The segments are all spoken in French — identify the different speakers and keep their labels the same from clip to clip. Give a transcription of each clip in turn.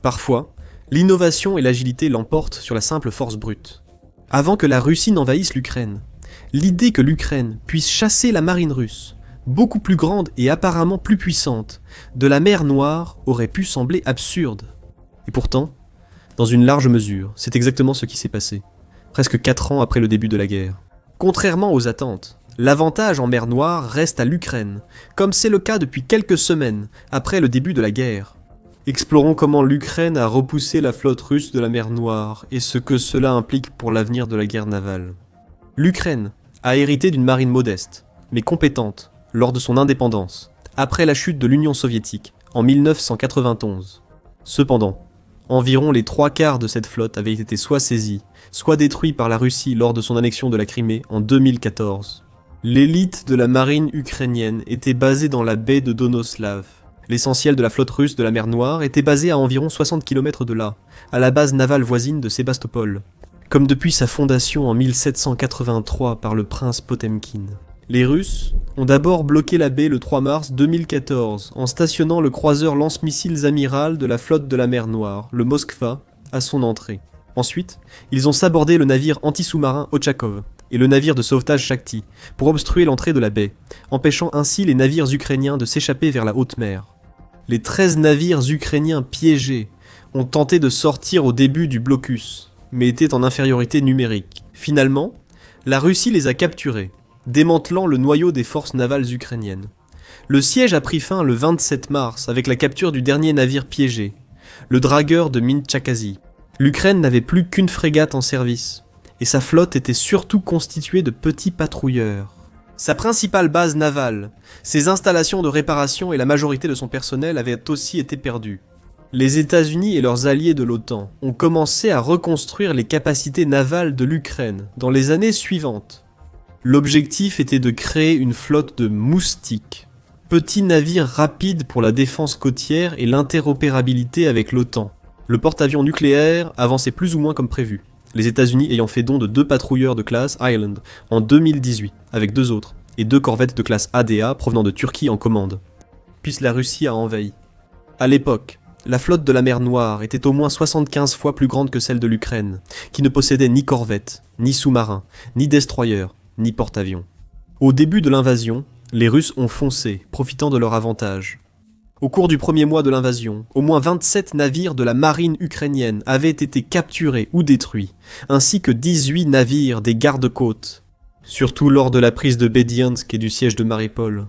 Speaker 1: Parfois, l'innovation et l'agilité l'emportent sur la simple force brute. Avant que la Russie n'envahisse l'Ukraine, l'idée que l'Ukraine puisse chasser la marine russe, beaucoup plus grande et apparemment plus puissante, de la mer Noire aurait pu sembler absurde. Et pourtant, dans une large mesure, c'est exactement ce qui s'est passé, presque 4 ans après le début de la guerre. Contrairement aux attentes, l'avantage en mer Noire reste à l'Ukraine, comme c'est le cas depuis quelques semaines après le début de la guerre. Explorons comment l'Ukraine a repoussé la flotte russe de la mer Noire et ce que cela implique pour l'avenir de la guerre navale. L'Ukraine a hérité d'une marine modeste, mais compétente, lors de son indépendance, après la chute de l'Union soviétique, en 1991. Cependant, environ les 3/4 de cette flotte avaient été soit saisis, soit détruits par la Russie lors de son annexion de la Crimée en 2014. L'élite de la marine ukrainienne était basée dans la baie de Donoslav. L'essentiel de la flotte russe de la mer Noire était basé à environ 60 km de là, à la base navale voisine de Sébastopol, comme depuis sa fondation en 1783 par le prince Potemkin. Les Russes ont d'abord bloqué la baie le 3 mars 2014 en stationnant le croiseur lance-missiles amiral de la flotte de la mer Noire, le Moskva, à son entrée. Ensuite, ils ont sabordé le navire anti-sous-marin Ochakov et le navire de sauvetage Shakti pour obstruer l'entrée de la baie, empêchant ainsi les navires ukrainiens de s'échapper vers la haute mer. Les 13 navires ukrainiens piégés ont tenté de sortir au début du blocus, mais étaient en infériorité numérique. Finalement, la Russie les a capturés, démantelant le noyau des forces navales ukrainiennes. Le siège a pris fin le 27 mars avec la capture du dernier navire piégé, le dragueur de Minchakazi. L'Ukraine n'avait plus qu'une frégate en service, et sa flotte était surtout constituée de petits patrouilleurs. Sa principale base navale, ses installations de réparation et la majorité de son personnel avaient aussi été perdues. Les États-Unis et leurs alliés de l'OTAN ont commencé à reconstruire les capacités navales de l'Ukraine dans les années suivantes. L'objectif était de créer une flotte de moustiques, petits navires rapides pour la défense côtière et l'interopérabilité avec l'OTAN. Le porte-avions nucléaire avançait plus ou moins comme prévu, les États-Unis ayant fait don de 2 patrouilleurs de classe Island en 2018, avec 2 autres, et 2 corvettes de classe ADA provenant de Turquie en commande. Puis la Russie a envahi. À l'époque, la flotte de la mer Noire était au moins 75 fois plus grande que celle de l'Ukraine, qui ne possédait ni corvettes, ni sous-marins, ni destroyers, ni porte-avions. Au début de l'invasion, les Russes ont foncé, profitant de leur avantage. Au cours du premier mois de l'invasion, au moins 27 navires de la marine ukrainienne avaient été capturés ou détruits, ainsi que 18 navires des gardes-côtes, surtout lors de la prise de Bediansk et du siège de Mariupol.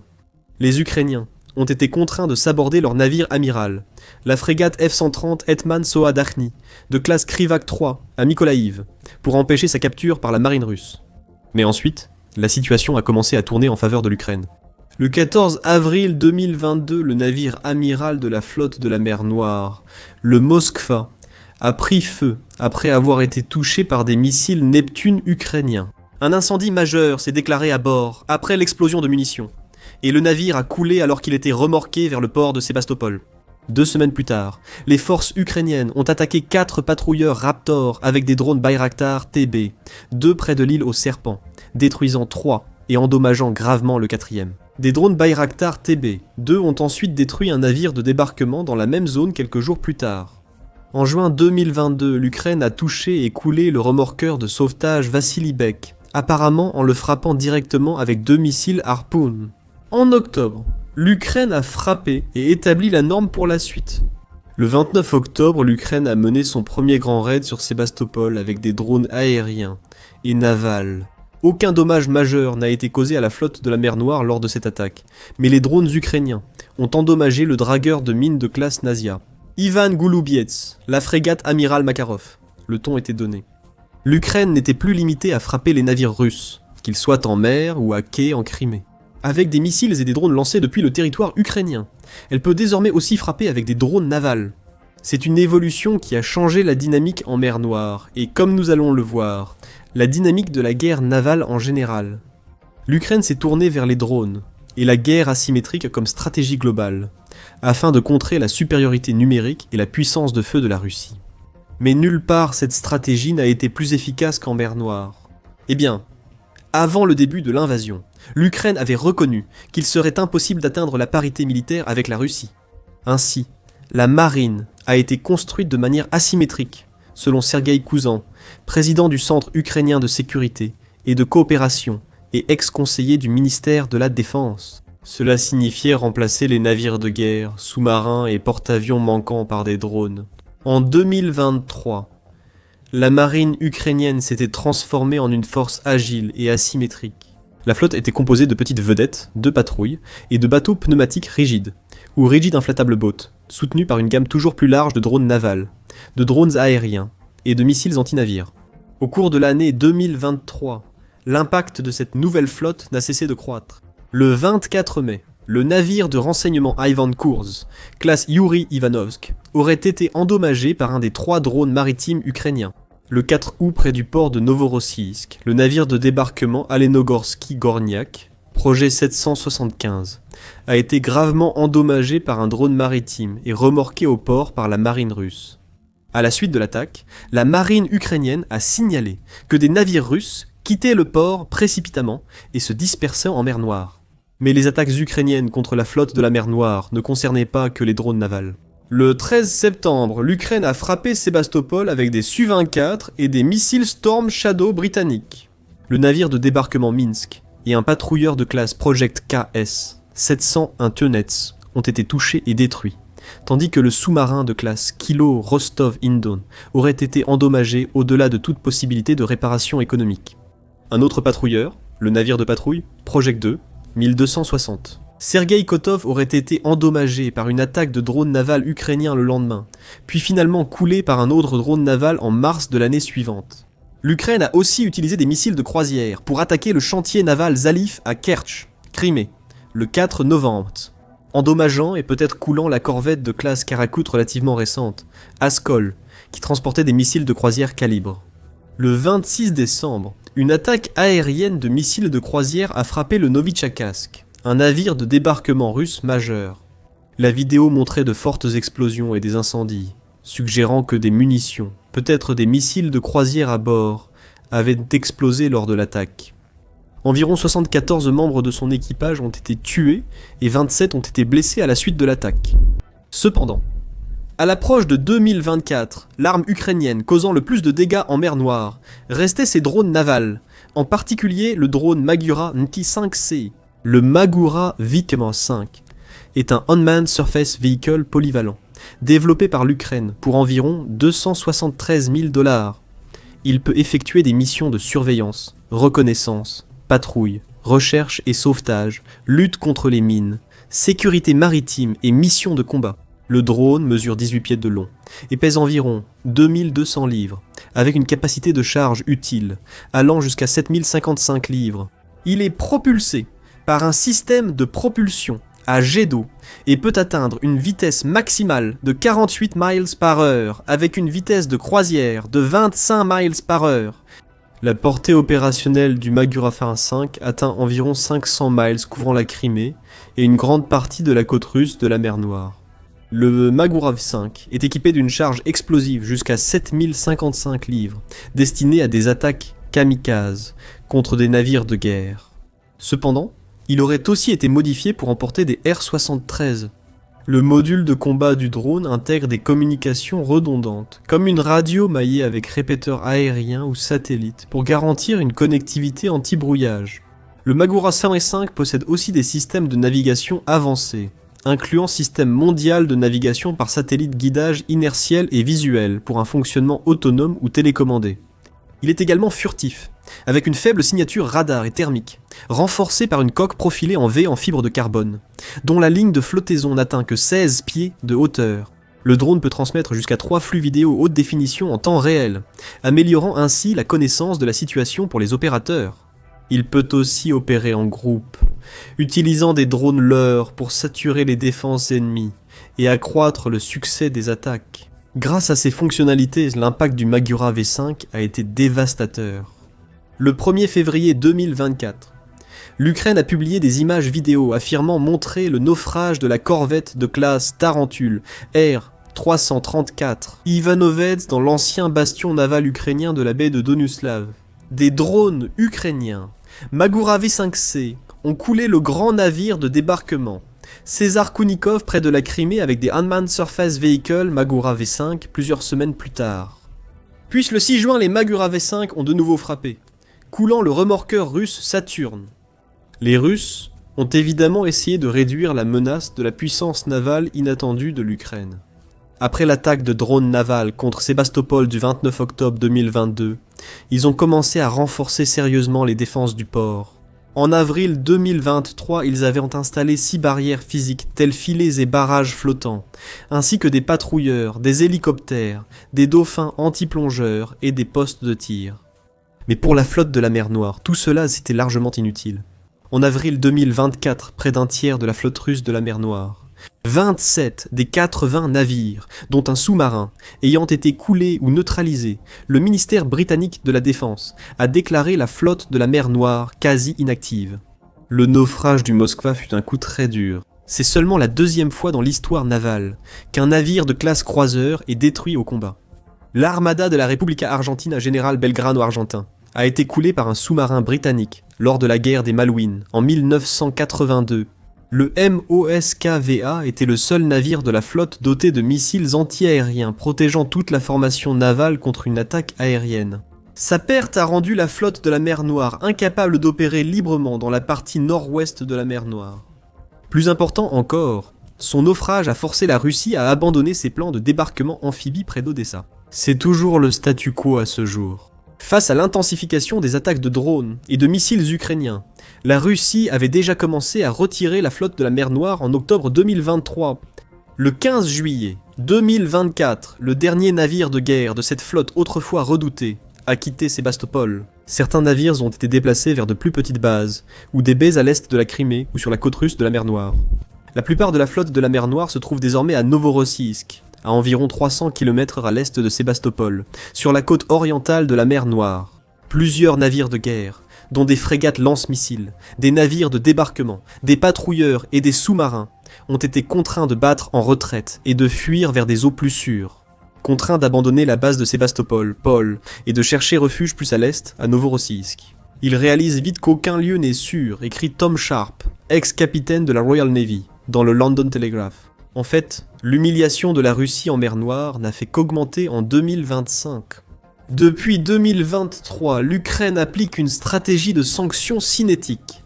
Speaker 1: Les Ukrainiens ont été contraints de saborder leur navire amiral, la frégate F-130 Hetman Sohadakhny, de classe Krivak 3 à Mykolaïv, pour empêcher sa capture par la marine russe. Mais ensuite, la situation a commencé à tourner en faveur de l'Ukraine. Le 14 avril 2022, le navire amiral de la flotte de la mer Noire, le Moskva, a pris feu après avoir été touché par des missiles Neptune ukrainiens. Un incendie majeur s'est déclaré à bord après l'explosion de munitions, et le navire a coulé alors qu'il était remorqué vers le port de Sébastopol. 2 semaines plus tard, les forces ukrainiennes ont attaqué 4 patrouilleurs Raptor avec des drones Bayraktar TB, 2 près de l'île aux Serpents, détruisant 3 et endommageant gravement le 4e. Des drones Bayraktar TB, 2 ont ensuite détruit un navire de débarquement dans la même zone quelques jours plus tard. En juin 2022, l'Ukraine a touché et coulé le remorqueur de sauvetage Vassili Bek, apparemment en le frappant directement avec 2 missiles Harpoon. En octobre, l'Ukraine a frappé et établi la norme pour la suite. Le 29 octobre, l'Ukraine a mené son premier grand raid sur Sébastopol avec des drones aériens et navals. Aucun dommage majeur n'a été causé à la flotte de la mer Noire lors de cette attaque, mais les drones ukrainiens ont endommagé le dragueur de mine de classe Nazia. Ivan Golubiets, la frégate amiral Makarov. Le ton était donné. L'Ukraine n'était plus limitée à frapper les navires russes, qu'ils soient en mer ou à quai en Crimée. Avec des missiles et des drones lancés depuis le territoire ukrainien, elle peut désormais aussi frapper avec des drones navals. C'est une évolution qui a changé la dynamique en mer Noire, et comme nous allons le voir, la dynamique de la guerre navale en général. L'Ukraine s'est tournée vers les drones, et la guerre asymétrique comme stratégie globale, afin de contrer la supériorité numérique et la puissance de feu de la Russie. Mais nulle part cette stratégie n'a été plus efficace qu'en mer Noire. Eh bien, avant le début de l'invasion, l'Ukraine avait reconnu qu'il serait impossible d'atteindre la parité militaire avec la Russie. Ainsi, La marine a été construite de manière asymétrique, selon Sergueï Kouzan, président du Centre ukrainien de sécurité et de coopération et ex-conseiller du ministère de la Défense. Cela signifiait remplacer les navires de guerre, sous-marins et porte-avions manquants par des drones. En 2023, la marine ukrainienne s'était transformée en une force agile et asymétrique. La flotte était composée de petites vedettes, de patrouilles et de bateaux pneumatiques rigides, ou Rigid Inflatable Boat, soutenus par une gamme toujours plus large de drones navals, de drones aériens et de missiles anti-navires. Au cours de l'année 2023, l'impact de cette nouvelle flotte n'a cessé de croître. Le 24 mai, le navire de renseignement Ivan Kurs, classe Yuri Ivanovsk, aurait été endommagé par un des 3 drones maritimes ukrainiens. Le 4 août, près du port de Novorossiysk, le navire de débarquement Alenogorsky Gorniak, projet 775, a été gravement endommagé par un drone maritime et remorqué au port par la marine russe. À la suite de l'attaque, la marine ukrainienne a signalé que des navires russes quittaient le port précipitamment et se dispersaient en mer Noire. Mais les attaques ukrainiennes contre la flotte de la mer Noire ne concernaient pas que les drones navals. Le 13 septembre, l'Ukraine a frappé Sébastopol avec des Su-24 et des missiles Storm Shadow britanniques. Le navire de débarquement Minsk et un patrouilleur de classe Project KS 701 Tionets ont été touchés et détruits, tandis que le sous-marin de classe Kilo Rostov-Indon aurait été endommagé au-delà de toute possibilité de réparation économique. Un autre patrouilleur, le navire de patrouille Project 2, 1260. Sergueï Kotov aurait été endommagé par une attaque de drone naval ukrainien le lendemain, puis finalement coulé par un autre drone naval en mars de l'année suivante. L'Ukraine a aussi utilisé des missiles de croisière pour attaquer le chantier naval Zalif à Kerch, Crimée, le 4 novembre, endommageant et peut-être coulant la corvette de classe Karakout relativement récente, Askol, qui transportait des missiles de croisière calibre. Le 26 décembre, une attaque aérienne de missiles de croisière a frappé le Novichakassk, un navire de débarquement russe majeur. La vidéo montrait de fortes explosions et des incendies, suggérant que des munitions, peut-être des missiles de croisière à bord, avaient explosé lors de l'attaque. Environ 74 membres de son équipage ont été tués et 27 ont été blessés à la suite de l'attaque. Cependant, à l'approche de 2024, l'arme ukrainienne causant le plus de dégâts en mer Noire restait ses drones navals, en particulier le drone Magura NT-5C. Le Magura VIK-5 est un Unmanned Surface Vehicle polyvalent, développé par l'Ukraine pour environ 273 000 $. Il peut effectuer des missions de surveillance, reconnaissance, patrouille, recherche et sauvetage, lutte contre les mines, sécurité maritime et missions de combat. Le drone mesure 18 pieds de long et pèse environ 2200 livres, avec une capacité de charge utile allant jusqu'à 7055 livres. Il est propulsé par un système de propulsion à jet d'eau et peut atteindre une vitesse maximale de 48 miles par heure avec une vitesse de croisière de 25 miles par heure. La portée opérationnelle du Magura V atteint environ 500 miles couvrant la Crimée et une grande partie de la côte russe de la mer Noire. Le Magura V est équipé d'une charge explosive jusqu'à 7055 livres, destinée à des attaques kamikazes contre des navires de guerre. Cependant, il aurait aussi été modifié pour emporter des R-73. Le module de combat du drone intègre des communications redondantes, comme une radio maillée avec répéteur aérien ou satellite, pour garantir une connectivité anti-brouillage. Le Magura 105 possède aussi des systèmes de navigation avancés, incluant système mondial de navigation par satellite guidage inertiel et visuel pour un fonctionnement autonome ou télécommandé. Il est également furtif, avec une faible signature radar et thermique, renforcée par une coque profilée en V en fibre de carbone, dont la ligne de flottaison n'atteint que 16 pieds de hauteur. Le drone peut transmettre jusqu'à 3 flux vidéo haute définition en temps réel, améliorant ainsi la connaissance de la situation pour les opérateurs. Il peut aussi opérer en groupe, utilisant des drones leurres pour saturer les défenses ennemies et accroître le succès des attaques. Grâce à ces fonctionnalités, l'impact du Magura V5 a été dévastateur. Le 1er février 2024, l'Ukraine a publié des images vidéo affirmant montrer le naufrage de la corvette de classe Tarentule R-334 Ivanovets dans l'ancien bastion naval ukrainien de la baie de Donuslav. Des drones ukrainiens Magura V5C ont coulé le grand navire de débarquement César Kounikov près de la Crimée avec des Unmanned Surface Vehicles Magura V5 plusieurs semaines plus tard. Puis le 6 juin, les Magura V5 ont de nouveau frappé, coulant le remorqueur russe Saturne. Les Russes ont évidemment essayé de réduire la menace de la puissance navale inattendue de l'Ukraine. Après l'attaque de drones navals contre Sébastopol du 29 octobre 2022, ils ont commencé à renforcer sérieusement les défenses du port. En avril 2023, ils avaient installé 6 barrières physiques telles filets et barrages flottants, ainsi que des patrouilleurs, des hélicoptères, des dauphins anti-plongeurs et des postes de tir. Mais pour la flotte de la mer Noire, tout cela c'était largement inutile. En avril 2024, près d'un tiers de la flotte russe de la mer Noire, 27 des 80 navires, dont un sous-marin, ayant été coulés ou neutralisés, le ministère britannique de la Défense a déclaré la flotte de la mer Noire quasi inactive. Le naufrage du Moskva fut un coup très dur. C'est seulement la deuxième fois dans l'histoire navale qu'un navire de classe croiseur est détruit au combat. L'Armada de la República Argentina General Belgrano argentin a été coulée par un sous-marin britannique lors de la guerre des Malouines en 1982. Le MOSKVA était le seul navire de la flotte doté de missiles anti-aériens protégeant toute la formation navale contre une attaque aérienne. Sa perte a rendu la flotte de la mer Noire incapable d'opérer librement dans la partie nord-ouest de la mer Noire. Plus important encore, son naufrage a forcé la Russie à abandonner ses plans de débarquement amphibie près d'Odessa. C'est toujours le statu quo à ce jour. Face à l'intensification des attaques de drones et de missiles ukrainiens, la Russie avait déjà commencé à retirer la flotte de la mer Noire en octobre 2023. Le 15 juillet 2024, le dernier navire de guerre de cette flotte autrefois redoutée a quitté Sébastopol. Certains navires ont été déplacés vers de plus petites bases, ou des baies à l'est de la Crimée ou sur la côte russe de la mer Noire. La plupart de la flotte de la mer Noire se trouve désormais à Novorossiysk, à environ 300 km à l'est de Sébastopol, sur la côte orientale de la mer Noire. Plusieurs navires de guerre, dont des frégates lance-missiles, des navires de débarquement, des patrouilleurs et des sous-marins, ont été contraints de battre en retraite et de fuir vers des eaux plus sûres. Contraints d'abandonner la base de Sébastopol, et de chercher refuge plus à l'est, à Novorossiysk. Ils réalisent vite qu'aucun lieu n'est sûr, écrit Tom Sharp, ex-capitaine de la Royal Navy, dans le London Telegraph. En fait, l'humiliation de la Russie en mer Noire n'a fait qu'augmenter en 2025. Depuis 2023, l'Ukraine applique une stratégie de sanctions cinétiques.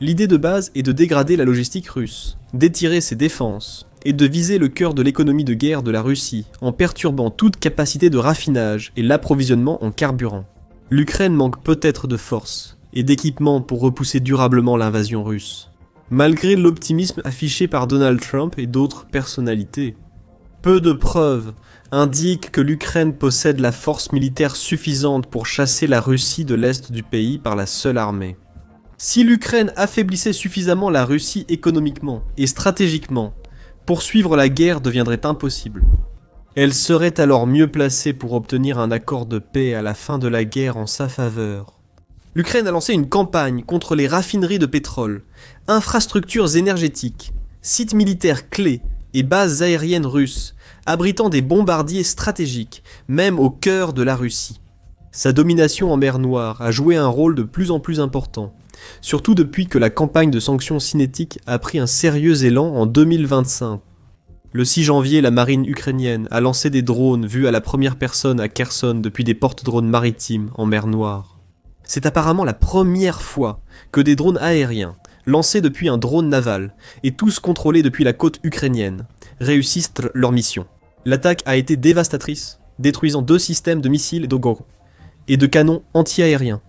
Speaker 1: L'idée de base est de dégrader la logistique russe, d'étirer ses défenses, et de viser le cœur de l'économie de guerre de la Russie en perturbant toute capacité de raffinage et l'approvisionnement en carburant. L'Ukraine manque peut-être de force et d'équipement pour repousser durablement l'invasion russe, malgré l'optimisme affiché par Donald Trump et d'autres personnalités. Peu de preuves indiquent que l'Ukraine possède la force militaire suffisante pour chasser la Russie de l'est du pays par la seule armée. Si l'Ukraine affaiblissait suffisamment la Russie économiquement et stratégiquement, poursuivre la guerre deviendrait impossible. Elle serait alors mieux placée pour obtenir un accord de paix à la fin de la guerre en sa faveur. L'Ukraine a lancé une campagne contre les raffineries de pétrole, infrastructures énergétiques, sites militaires clés et bases aériennes russes, abritant des bombardiers stratégiques, même au cœur de la Russie. Sa domination en mer Noire a joué un rôle de plus en plus important, surtout depuis que la campagne de sanctions cinétiques a pris un sérieux élan en 2025. Le 6 janvier, la marine ukrainienne a lancé des drones vus à la première personne à Kherson depuis des porte-drones maritimes en mer Noire. C'est apparemment la première fois que des drones aériens, lancés depuis un drone naval, et tous contrôlés depuis la côte ukrainienne, réussissent leur mission. L'attaque a été dévastatrice, détruisant 2 systèmes de missiles Dogor et de canons anti-aériens.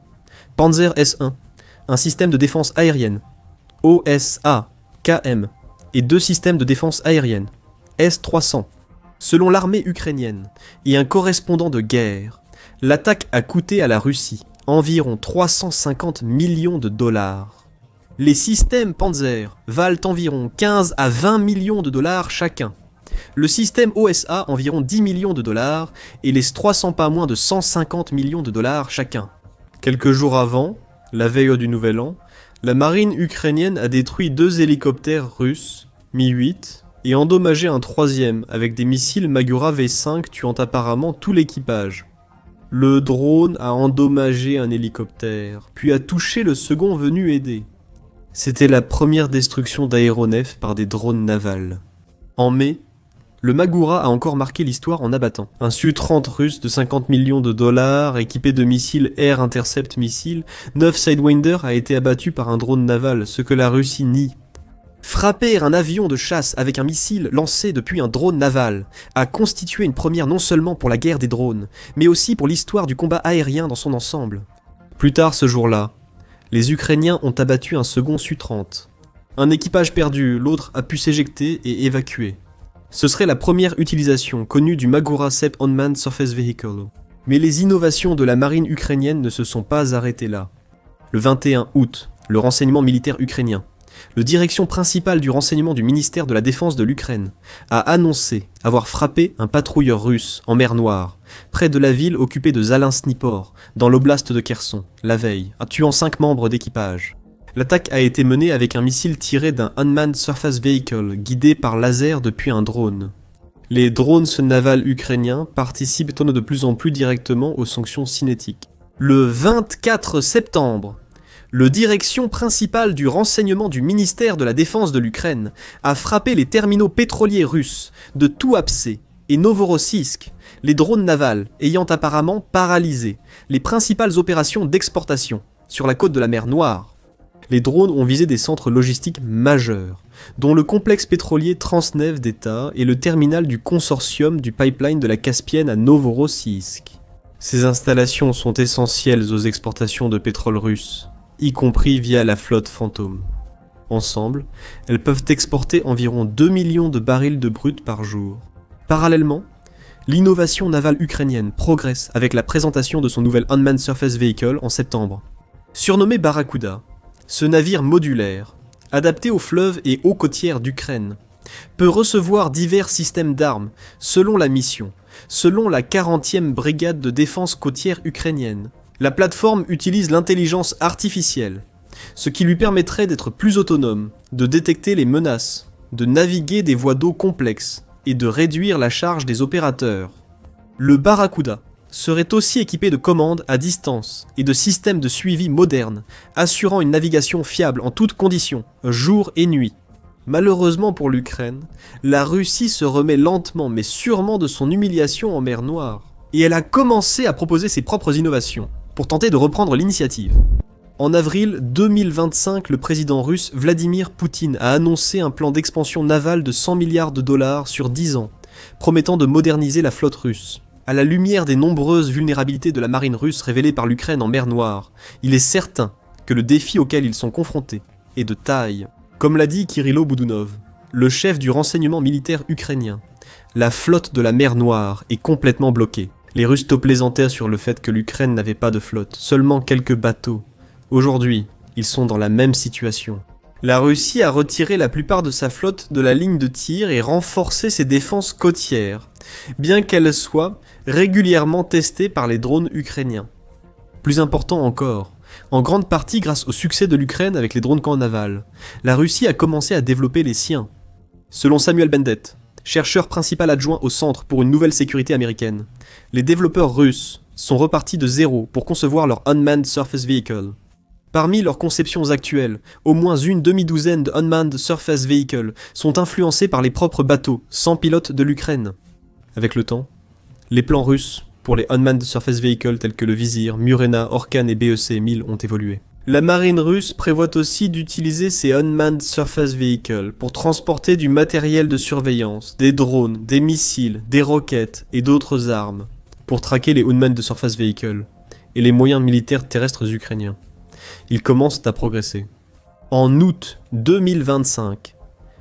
Speaker 1: Panzer S1, un système de défense aérienne, OSA-KM, et 2 systèmes de défense aérienne, S-300. Selon l'armée ukrainienne et un correspondant de guerre, l'attaque a coûté à la Russie environ 350 millions de dollars. Les systèmes Panzer valent environ 15 à 20 millions de dollars chacun. Le système OSA environ 10 millions de dollars et les S-300 pas moins de 150 millions de dollars chacun. Quelques jours avant, la veille du Nouvel An, la marine ukrainienne a détruit 2 hélicoptères russes, Mi-8, et endommagé un 3e avec des missiles Magura V5 tuant apparemment tout l'équipage. Le drone a endommagé un hélicoptère, puis a touché le second venu aider. C'était la première destruction d'aéronefs par des drones navals. En mai, le Magura a encore marqué l'histoire en abattant un Su-30 russe de 50 millions de dollars équipé de missiles Air Intercept missiles. 9 Sidewinder a été abattu par un drone naval, ce que la Russie nie. Frapper un avion de chasse avec un missile lancé depuis un drone naval a constitué une première non seulement pour la guerre des drones, mais aussi pour l'histoire du combat aérien dans son ensemble. Plus tard ce jour-là, les Ukrainiens ont abattu un second Su-30. Un équipage perdu, l'autre a pu s'éjecter et évacuer. Ce serait la première utilisation connue du Magura SEP Unmanned Surface Vehicle. Mais les innovations de la marine ukrainienne ne se sont pas arrêtées là. Le 21 août, le renseignement militaire ukrainien, la direction principale du renseignement du ministère de la Défense de l'Ukraine, a annoncé avoir frappé un patrouilleur russe en mer Noire, près de la ville occupée de Zalinskypor, dans l'oblast de Kherson, la veille, tuant 5 membres d'équipage. L'attaque a été menée avec un missile tiré d'un Unmanned Surface Vehicle guidé par laser depuis un drone. Les drones navals ukrainiens participent de plus en plus directement aux sanctions cinétiques. Le 24 septembre, la direction principale du renseignement du ministère de la Défense de l'Ukraine a frappé les terminaux pétroliers russes de Tuapse et Novorossiysk, les drones navals ayant apparemment paralysé les principales opérations d'exportation sur la côte de la mer Noire. Les drones ont visé des centres logistiques majeurs, dont le complexe pétrolier Transnev d'État et le terminal du consortium du pipeline de la Caspienne à Novorossiysk. Ces installations sont essentielles aux exportations de pétrole russe, y compris via la flotte Fantôme. Ensemble, elles peuvent exporter environ 2 millions de barils de brut par jour. Parallèlement, l'innovation navale ukrainienne progresse avec la présentation de son nouvel Unmanned Surface Vehicle en septembre. Surnommé Barracuda, ce navire modulaire, adapté aux fleuves et eaux côtières d'Ukraine, peut recevoir divers systèmes d'armes selon la mission, selon la 40e brigade de défense côtière ukrainienne. La plateforme utilise l'intelligence artificielle, ce qui lui permettrait d'être plus autonome, de détecter les menaces, de naviguer des voies d'eau complexes et de réduire la charge des opérateurs. Le Barracuda serait aussi équipé de commandes à distance et de systèmes de suivi modernes, assurant une navigation fiable en toutes conditions, jour et nuit. Malheureusement pour l'Ukraine, la Russie se remet lentement mais sûrement de son humiliation en mer Noire, et elle a commencé à proposer ses propres innovations, pour tenter de reprendre l'initiative. En avril 2025, le président russe Vladimir Poutine a annoncé un plan d'expansion navale de 100 milliards de dollars sur 10 ans, promettant de moderniser la flotte russe. À la lumière des nombreuses vulnérabilités de la marine russe révélées par l'Ukraine en mer Noire, il est certain que le défi auquel ils sont confrontés est de taille. Comme l'a dit Kirilo Boudounov, le chef du renseignement militaire ukrainien, la flotte de la mer Noire est complètement bloquée. Les Russes plaisantaient sur le fait que l'Ukraine n'avait pas de flotte, seulement quelques bateaux. Aujourd'hui, ils sont dans la même situation. La Russie a retiré la plupart de sa flotte de la ligne de tir et renforcé ses défenses côtières, bien qu'elles soient régulièrement testées par les drones ukrainiens. Plus important encore, en grande partie grâce au succès de l'Ukraine avec les drones camps navals, la Russie a commencé à développer les siens. Selon Samuel Bendet, chercheur principal adjoint au Centre pour une nouvelle sécurité américaine, les développeurs russes sont repartis de zéro pour concevoir leur Unmanned Surface Vehicle. Parmi leurs conceptions actuelles, au moins une demi-douzaine de Unmanned Surface Vehicles sont influencés par les propres bateaux, sans pilote de l'Ukraine. Avec le temps, les plans russes pour les Unmanned Surface Vehicles tels que le Vizir, Murena, Orkan et BEC-1000 ont évolué. La marine russe prévoit aussi d'utiliser ces Unmanned Surface Vehicles pour transporter du matériel de surveillance, des drones, des missiles, des roquettes et d'autres armes, pour traquer les Unmanned Surface Vehicles et les moyens militaires terrestres ukrainiens. Ils commencent à progresser. En août 2025,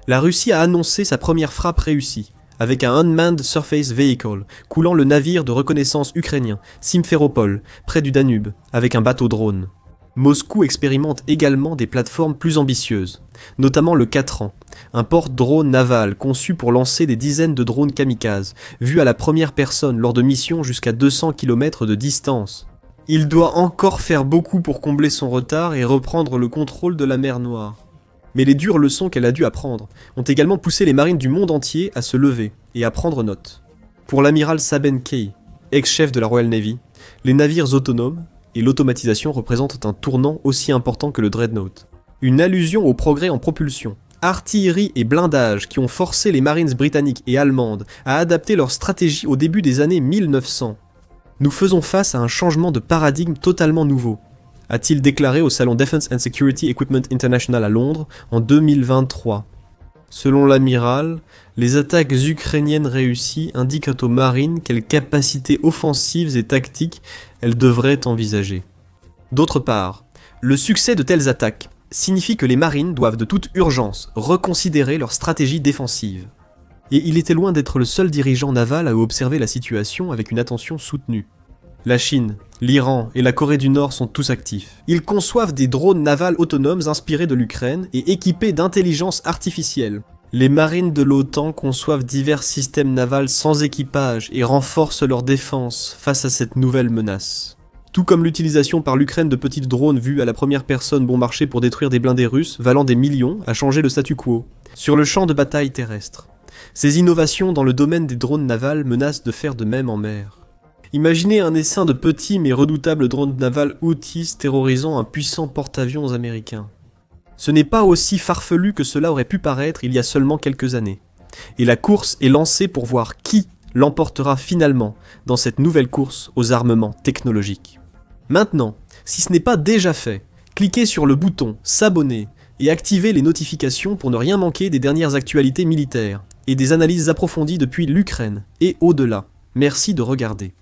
Speaker 1: la Russie a annoncé sa première frappe réussie, avec un Unmanned Surface Vehicle coulant le navire de reconnaissance ukrainien Simferopol, près du Danube, avec un bateau drone. Moscou expérimente également des plateformes plus ambitieuses, notamment le Katran, un porte-drone naval conçu pour lancer des dizaines de drones kamikazes, vus à la première personne lors de missions jusqu'à 200 km de distance. Il doit encore faire beaucoup pour combler son retard et reprendre le contrôle de la mer Noire. Mais les dures leçons qu'elle a dû apprendre ont également poussé les marines du monde entier à se lever et à prendre note. Pour l'amiral Saben Key, ex-chef de la Royal Navy, les navires autonomes et l'automatisation représentent un tournant aussi important que le Dreadnought. Une allusion au progrès en propulsion, artillerie et blindage qui ont forcé les Marines britanniques et allemandes à adapter leur stratégie au début des années 1900. Nous faisons face à un changement de paradigme totalement nouveau, a-t-il déclaré au salon Defense and Security Equipment International à Londres en 2023. Selon l'amiral, les attaques ukrainiennes réussies indiquent aux marines quelles capacités offensives et tactiques elles devraient envisager. D'autre part, le succès de telles attaques signifie que les marines doivent de toute urgence reconsidérer leur stratégie défensive. Et il était loin d'être le seul dirigeant naval à observer la situation avec une attention soutenue. La Chine, l'Iran et la Corée du Nord sont tous actifs. Ils conçoivent des drones navals autonomes inspirés de l'Ukraine et équipés d'intelligence artificielle. Les marines de l'OTAN conçoivent divers systèmes navals sans équipage et renforcent leur défense face à cette nouvelle menace. Tout comme l'utilisation par l'Ukraine de petites drones vues à la première personne bon marché pour détruire des blindés russes valant des millions a changé le statu quo sur le champ de bataille terrestre. Ces innovations dans le domaine des drones navals menacent de faire de même en mer. Imaginez un essaim de petits mais redoutables drones navals Houthis terrorisant un puissant porte-avions américain. Ce n'est pas aussi farfelu que cela aurait pu paraître il y a seulement quelques années. Et la course est lancée pour voir qui l'emportera finalement dans cette nouvelle course aux armements technologiques. Maintenant, si ce n'est pas déjà fait, cliquez sur le bouton « S'abonner » et activez les notifications pour ne rien manquer des dernières actualités militaires et des analyses approfondies depuis l'Ukraine et au-delà. Merci de regarder.